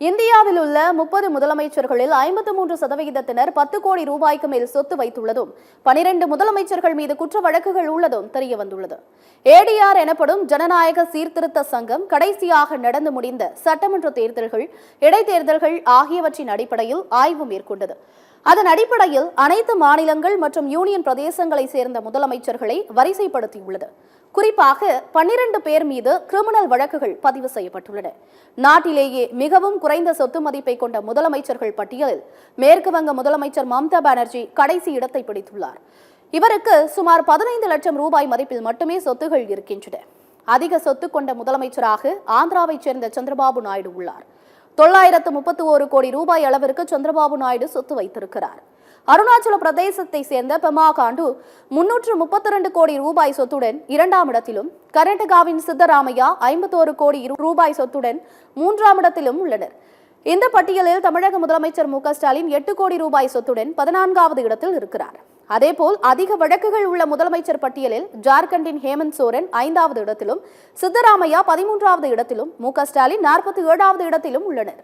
இந்தியாவில் உள்ள 30 முதலமைச்சர்களில் 53% 10 கோடி ரூபாய்க்கு மேல் சொத்து வைத்துள்ளதும் 12 முதலமைச்சர்கள் மீது குற்ற வழக்குகள் உள்ளதும் தெரியவந்துள்ளது. ஏடிஆர் எனப்படும் ஜனநாயக சீர்திருத்த சங்கம் கடைசியாக நடந்து முடிந்த சட்டமன்ற தேர்தல்கள், இடைத்தேர்தல்கள் ஆகியவற்றின் அடிப்படையில் ஆய்வு மேற்கொண்டது. அதன் அடிப்படையில் அனைத்து மாநிலங்கள் மற்றும் யூனியன் பிரதேசங்களை சேர்ந்த முதலமைச்சர்களை வரிசைப்படுத்தியுள்ளது. குறிப்பாக 12 பேர் மீது கிரிமினல் வழக்குகள் பதிவு செய்யப்பட்டுள்ளன. நாட்டிலேயே மிகவும் குறைந்த சொத்து மதிப்பை கொண்ட முதலமைச்சர்கள் பட்டியலில் மேற்கு வங்க முதலமைச்சர் மம்தா பானர்ஜி கடைசி இடத்தை பிடித்துள்ளார். இவருக்கு சுமார் 15 லட்சம் ரூபாய் மதிப்பில் மட்டுமே சொத்துகள் இருக்கின்றன. அதிக சொத்து கொண்ட முதலமைச்சராக ஆந்திராவைச் சேர்ந்த சந்திரபாபு நாயுடு உள்ளார். 931 கோடி ரூபாய் அளவிற்கு சந்திரபாபு நாயுடு சொத்து வைத்திருக்கிறார். அருணாச்சல பிரதேசத்தை சேர்ந்த பெமா காண்டு 332 கோடி ரூபாய் சொத்துடன் 2ஆம் இடத்திலும், கர்நாடகாவின் சித்தராமையா 51 கோடி ரூபாய் சொத்துடன் 3ஆம் இடத்திலும் உள்ளனர். இந்த பட்டியலில் தமிழக முதலமைச்சர் மு க ஸ்டாலின் 8 கோடி ரூபாய் சொத்துடன் 14வது இடத்தில் இருக்கிறார். அதேபோல் அதிக வழக்குகள் உள்ள முதலமைச்சர் பட்டியலில் ஜார்க்கண்டின் ஹேமந்த் சோரன் 5வது இடத்திலும், சித்தராமையா 13வது இடத்திலும், மு க ஸ்டாலின் 47வது இடத்திலும் உள்ளனர்.